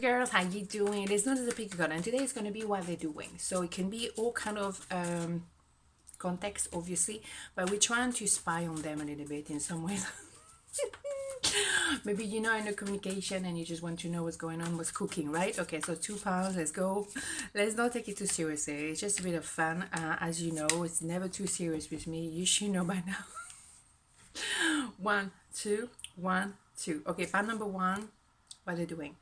girls, how you doing? It is not as a pick card, and today is going to be what they're doing. So it can be all kind of context, obviously, but we're trying to spy on them a little bit in some ways. Maybe you know in the communication and you just want to know what's going on, what's cooking, right? Okay, so £2, let's go. Let's not take it too seriously. It's just a bit of fun. As you know, it's never too serious with me. You should know by now. 1, 2, 1, 2. Okay, part number 1, what are they doing?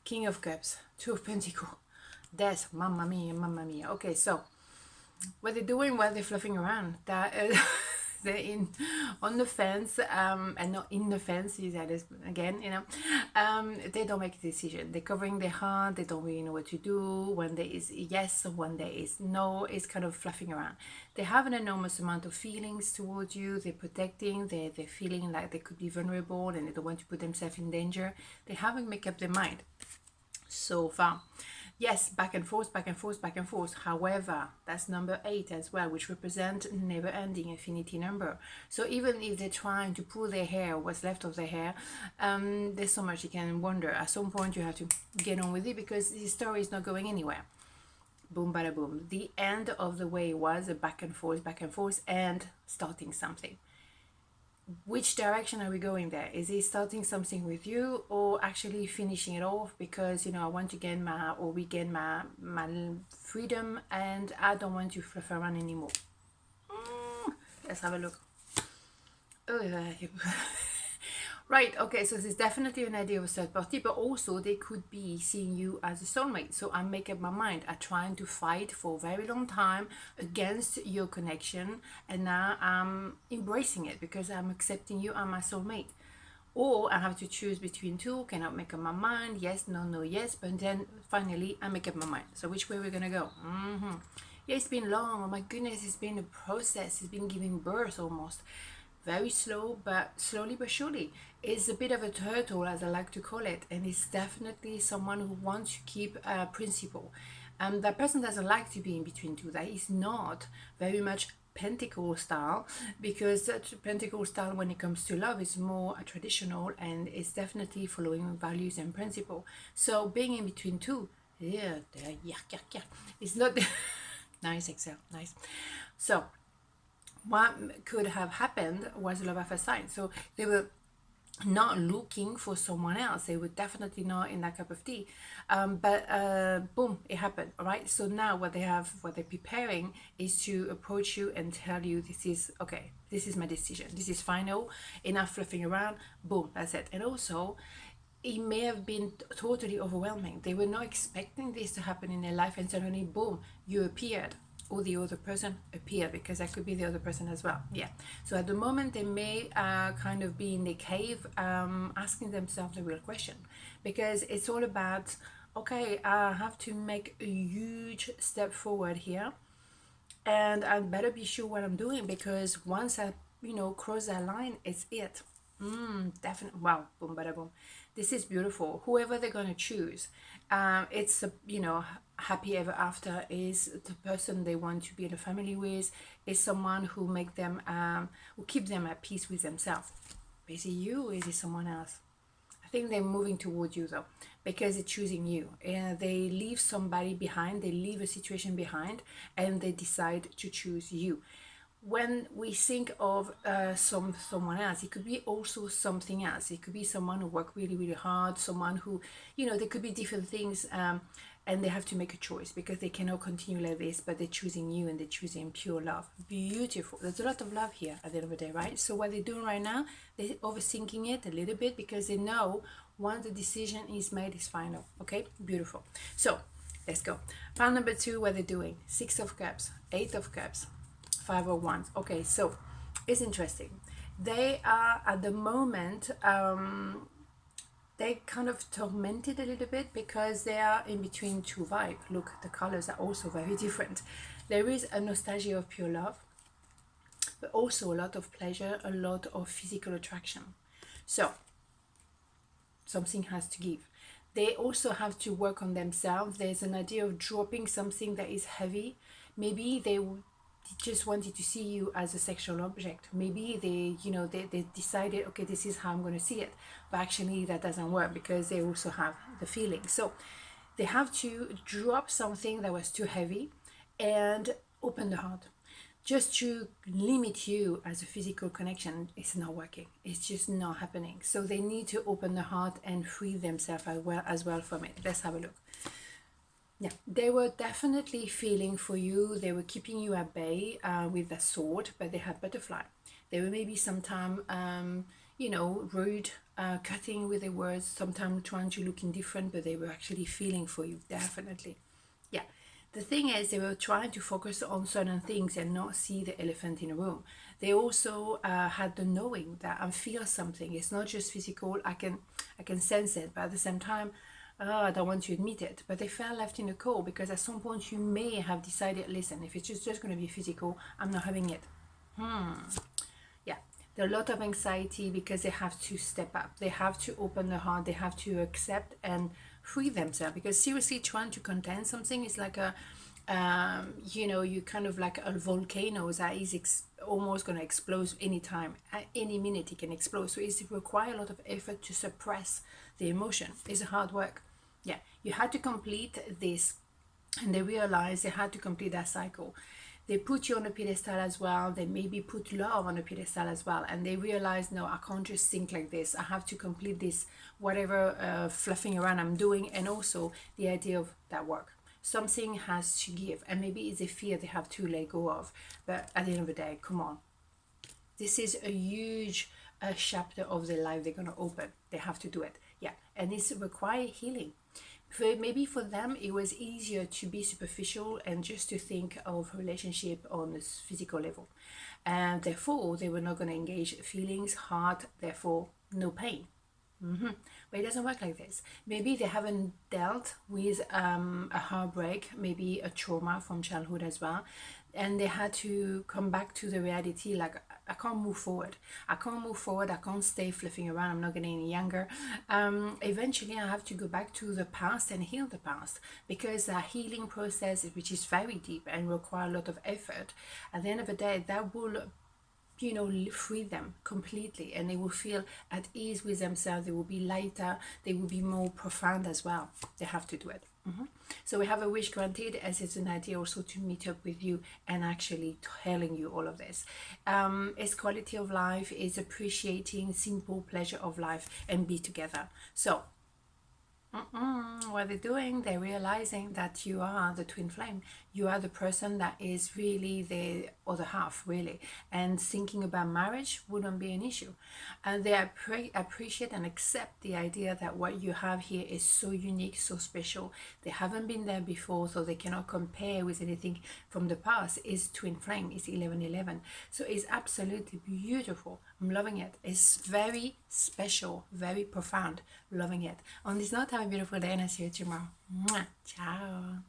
King of Cups, Two of Pentacles, Death, mamma mia, mamma mia. Okay, so what they're doing while they're fluffing around, that they're in on the fence, and not in the fence, you said this again, you know. They don't make a decision. They're covering their heart. They don't really know what to do. When there is yes, when there is no, it's kind of fluffing around. They have an enormous amount of feelings towards you. They're protecting. They're feeling like they could be vulnerable and they don't want to put themselves in danger. They haven't made up their mind so far. Yes, back and forth, back and forth, back and forth. However, that's number 8 as well, which represents never-ending infinity number. So even if they're trying to pull their hair, what's left of their hair, there's so much you can wonder. At some point, you have to get on with it because the story is not going anywhere. Boom, bada boom. The end of the way was a back and forth, and starting something. Which direction are we going there? Is he starting something with you or actually finishing it off because, you know, I want to get regain my freedom and I don't want to fluff around anymore? Let's have a look. Right, okay, so there's definitely an idea of a third party, but also they could be seeing you as a soulmate. So I make up my mind. I'm trying to fight for a very long time against your connection, and now I'm embracing it because I'm accepting you as my soulmate. Or I have to choose between two, cannot make up my mind, yes, no, no, yes, but then finally I make up my mind. So which way we're gonna go? Yeah, it's been long, oh my goodness, it's been a process, it's been giving birth almost. Very slow, but slowly but surely. It's a bit of a turtle, as I like to call it, and it's definitely someone who wants to keep a principle. That person doesn't like to be in between two. That is not very much Pentacle style, because that Pentacle style, when it comes to love, is more traditional and it's definitely following values and principle. So being in between two, yeah, it's not nice, Axelle, nice. So what could have happened was love at first sight. So they were not looking for someone else. They were definitely not in that cup of tea. But boom, it happened. All right. So now what they're preparing is to approach you and tell you this is okay. This is my decision. This is final. Enough fluffing around. Boom, that's it. And also, it may have been totally overwhelming. They were not expecting this to happen in their life, and suddenly, boom, you appeared. Or the other person appear, because that could be the other person as well. Yeah. So at the moment they may kind of be in the cave, asking themselves the real question, because it's all about, okay, I have to make a huge step forward here, and I better be sure what I'm doing, because once I cross that line, it's it. Definitely. Wow. Boom, bada boom. This is beautiful. Whoever they're going to choose, it's a, happy ever after is the person they want to be in a family with, is someone who make them, who keep them at peace with themselves. Is it you or is it someone else? I think they're moving towards you though, because they're choosing you. They leave somebody behind, they leave a situation behind, and they decide to choose you. When we think of someone else, it could be also something else. It could be someone who worked really, really hard, someone who, there could be different things, and they have to make a choice because they cannot continue like this, but they're choosing you and they're choosing pure love. Beautiful. There's a lot of love here at the end of the day, right? So what they're doing right now, they're overthinking it a little bit because they know once the decision is made, it's final. Okay, beautiful. So let's go. Part number 2, what they're doing: 6 of Cups, 8 of Cups, 5 of Wands. Okay, so it's interesting. They are at the moment, they kind of tormented a little bit because they are in between two vibes. Look, the colors are also very different. There is a nostalgia of pure love, but also a lot of pleasure, a lot of physical attraction. So something has to give. They also have to work on themselves. There's an idea of dropping something that is heavy. Maybe they just wanted to see you as a sexual object. Maybe they decided, okay, this is how I'm going to see it, but actually that doesn't work because they also have the feeling. So they have to drop something that was too heavy and open the heart. Just to limit you as a physical connection, it's not working. It's just not happening. So they need to open the heart and free themselves as well from it. Let's have a look. Yeah, they were definitely feeling for you. They were keeping you at bay with a sword, but they had butterfly. They were maybe sometime, rude, cutting with their words, sometimes trying to look indifferent, but they were actually feeling for you, definitely. Yeah. The thing is, they were trying to focus on certain things and not see the elephant in the room. They also had the knowing that I feel something. It's not just physical. I can sense it, but at the same time, I don't want to admit it. But they felt left in the cold because at some point you may have decided, listen, if it's just going to be physical, I'm not having it. Yeah, there's a lot of anxiety because they have to step up. They have to open their heart. They have to accept and free themselves, because seriously trying to contain something is like a you kind of like a volcano that is almost going to explode anytime. At any minute it can explode. So it requires a lot of effort to suppress the emotion. It's hard work. Yeah, you had to complete this, and they realized they had to complete that cycle. They put you on a pedestal as well. They maybe put love on a pedestal as well. And they realize, no, I can't just think like this. I have to complete this, whatever fluffing around I'm doing. And also the idea of that work. Something has to give. And maybe it's a fear they have to let go of. But at the end of the day, come on. This is a huge chapter of their life they're going to open. They have to do it. Yeah. And it's requires healing. Maybe for them it was easier to be superficial and just to think of relationship on this physical level, and therefore they were not going to engage feelings, heart, therefore no pain. But it doesn't work like this. Maybe they haven't dealt with a heartbreak, maybe a trauma from childhood as well, and they had to come back to the reality, like, I can't move forward. I can't stay fluffing around. I'm not getting any younger. Eventually I have to go back to the past and heal the past, because a healing process, which is very deep and require a lot of effort, at the end of the day that will free them completely, and they will feel at ease with themselves. They will be lighter. They will be more profound as well. They have to do it. So we have a wish granted, as it's an idea also to meet up with you and actually telling you all of this. It's quality of life, is appreciating simple pleasure of life and be together. So what they're doing, they're realizing that you are the twin flame. You are the person that is really the other half, really. And thinking about marriage wouldn't be an issue. And they appreciate and accept the idea that what you have here is so unique, so special. They haven't been there before, so they cannot compare with anything from the past. It's twin flame, it's 1111. So it's absolutely beautiful. I'm loving it. It's very special, very profound. Loving it. On this note, have a beautiful day, and I'll see you tomorrow. Mwah. Ciao.